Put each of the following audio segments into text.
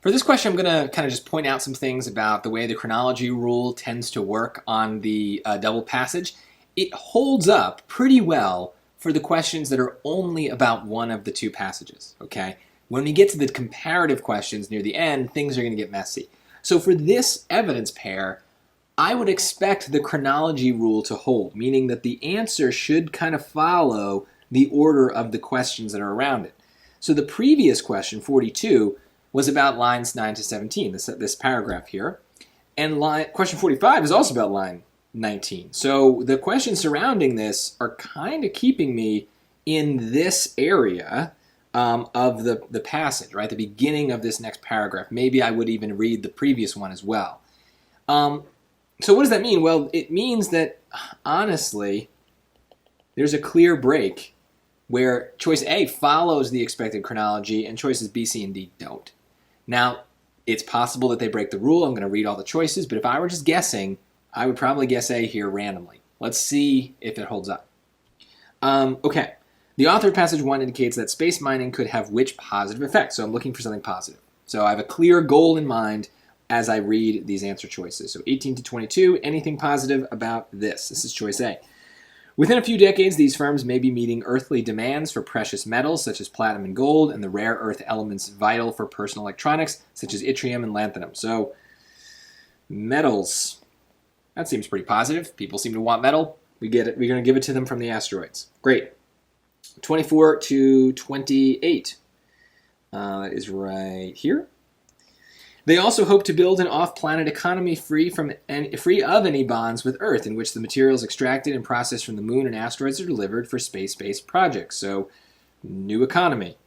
For this question, I'm going to kind of just point out some things about the way the chronology rule tends to work on the double passage. It holds up pretty well for the questions that are only about one of the two passages, okay? When we get to the comparative questions near the end, things are going to get messy. So for this evidence pair, I would expect the chronology rule to hold, meaning that the answer should kind of follow the order of the questions that are around it. So the previous question, 42, was about lines 9 to 17, this paragraph here. And question 45 is also about line 19. So the questions surrounding this are kind of keeping me in this area of the passage, right? The beginning of this next paragraph. Maybe I would even read the previous one as well. So what does that mean? Well, it means that, honestly, there's a clear break where choice A follows the expected chronology and choices B, C, and D don't. Now, it's possible that they break the rule. I'm going to read all the choices, but if I were just guessing, I would probably guess A here randomly. Let's see if it holds up. Okay. The author of passage 1 indicates that space mining could have which positive effect? So I'm looking for something positive. So I have a clear goal in mind as I read these answer choices. So 18 to 22, anything positive about this? This is choice A. Within a few decades, these firms may be meeting earthly demands for precious metals such as platinum and gold and the rare earth elements vital for personal electronics such as yttrium and lanthanum. So metals, that seems pretty positive. People seem to want metal. We get it. We're going to give it to them from the asteroids. Great. 24 to 28 is right here. They also hope to build an off-planet economy free of any bonds with Earth, in which the materials extracted and processed from the moon and asteroids are delivered for space-based projects. So, new economy.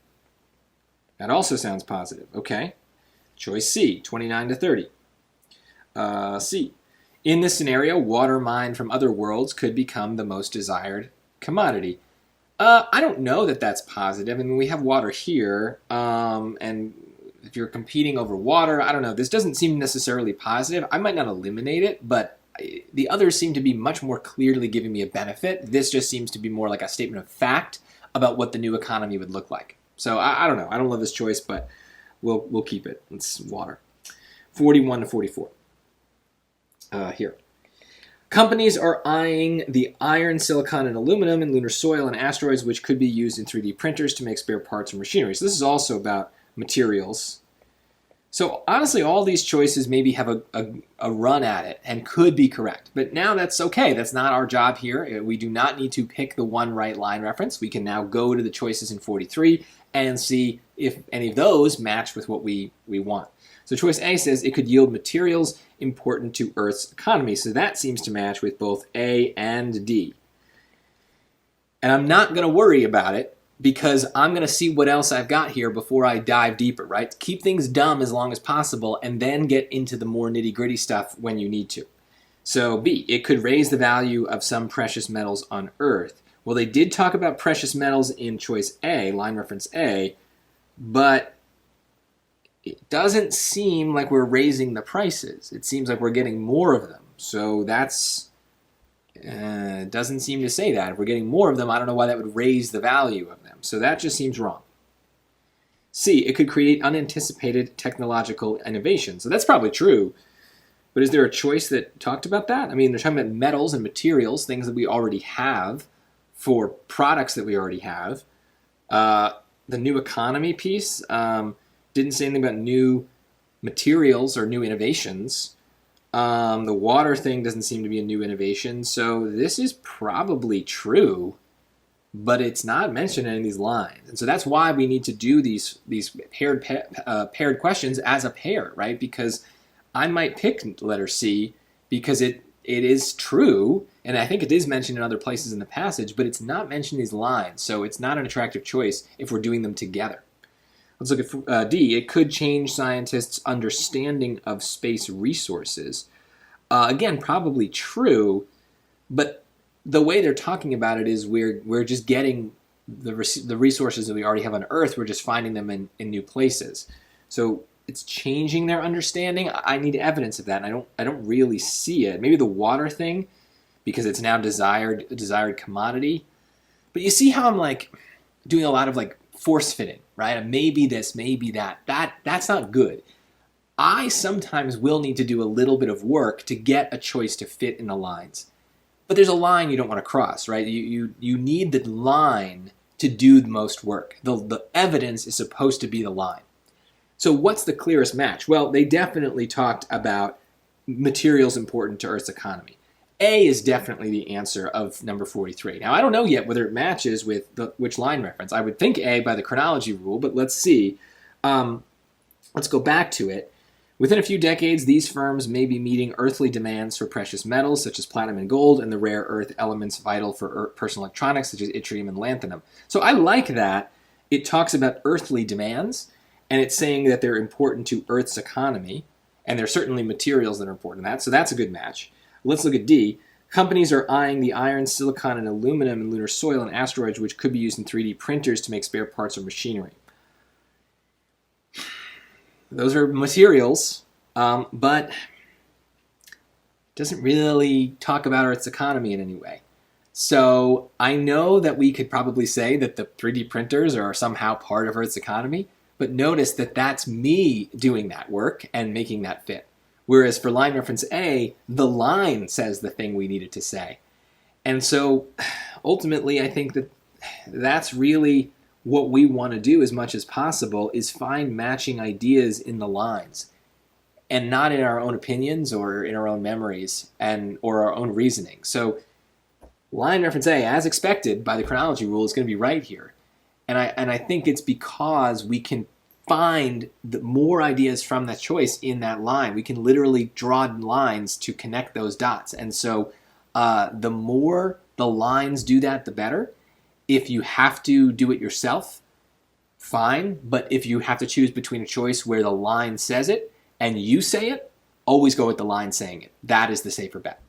That also sounds positive. Okay. Choice C, 29 to 30. C. In this scenario, water mined from other worlds could become the most desired commodity. I don't know that that's positive. I mean, we have water here, and if you're competing over water, I don't know. This doesn't seem necessarily positive. I might not eliminate it, but the others seem to be much more clearly giving me a benefit. This just seems to be more like a statement of fact about what the new economy would look like. So I don't know. I don't love this choice, but we'll keep it. It's water. 41 to 44. Here. Companies are eyeing the iron, silicon, and aluminum in lunar soil and asteroids, which could be used in 3D printers to make spare parts and machinery. So this is also about materials. So honestly, all these choices maybe have a run at it and could be correct. But now that's okay. That's not our job here. We do not need to pick the one right line reference. We can now go to the choices in 43 and see if any of those match with what we want. So choice A says it could yield materials important to Earth's economy. So that seems to match with both A and D. And I'm not going to worry about it, because I'm going to see what else I've got here before I dive deeper, right? Keep things dumb as long as possible and then get into the more nitty-gritty stuff when you need to. So B, it could raise the value of some precious metals on Earth. Well, they did talk about precious metals in choice A, line reference A, but it doesn't seem like we're raising the prices. It seems like we're getting more of them. So that's... doesn't seem to say that. If we're getting more of them, I don't know why that would raise the value of them. So that just seems wrong. C, it could create unanticipated technological innovation. So that's probably true. But is there a choice that talked about that? I mean, they're talking about metals and materials, things that we already have for products that we already have. The new economy piece didn't say anything about new materials or new innovations. The water thing doesn't seem to be a new innovation, so this is probably true, but it's not mentioned in any of these lines. And so that's why we need to do these paired questions as a pair, right? Because I might pick letter C because it is true, and I think it is mentioned in other places in the passage, but it's not mentioned in these lines, so it's not an attractive choice if we're doing them together. Let's look at D. It could change scientists' understanding of space resources. Again, probably true, but the way they're talking about it is we're just getting the resources that we already have on Earth. We're just finding them in new places. So it's changing their understanding. I need evidence of that, and I don't really see it. Maybe the water thing, because it's now desired commodity. But you see how I'm like doing a lot of like force fitting, right? Maybe this, maybe that. That's not good. I sometimes will need to do a little bit of work to get a choice to fit in the lines. But there's a line you don't want to cross, right? You need the line to do the most work. The evidence is supposed to be the line. So what's the clearest match? Well, they definitely talked about materials important to Earth's economy. A is definitely the answer of number 43. Now, I don't know yet whether it matches with which line reference. I would think A by the chronology rule, but let's see. Let's go back to it. Within a few decades, these firms may be meeting earthly demands for precious metals, such as platinum and gold, and the rare earth elements vital for personal electronics, such as yttrium and lanthanum. So I like that it talks about earthly demands, and it's saying that they're important to Earth's economy, and there are certainly materials that are important to that, so that's a good match. Let's look at D. Companies are eyeing the iron, silicon, and aluminum in lunar soil and asteroids, which could be used in 3D printers to make spare parts or machinery. Those are materials, but doesn't really talk about Earth's economy in any way. So I know that we could probably say that the 3D printers are somehow part of Earth's economy, but notice that that's me doing that work and making that fit. Whereas for line reference A, the line says the thing we needed to say. And so ultimately, I think that that's really what we want to do as much as possible, is find matching ideas in the lines and not in our own opinions or in our own memories or our own reasoning. So line reference A, as expected by the chronology rule, is going to be right here. And I think it's because we can find more ideas from that choice in that line. We can literally draw lines to connect those dots. And so the more the lines do that, the better. If you have to do it yourself, fine. But if you have to choose between a choice where the line says it and you say it, always go with the line saying it. That is the safer bet.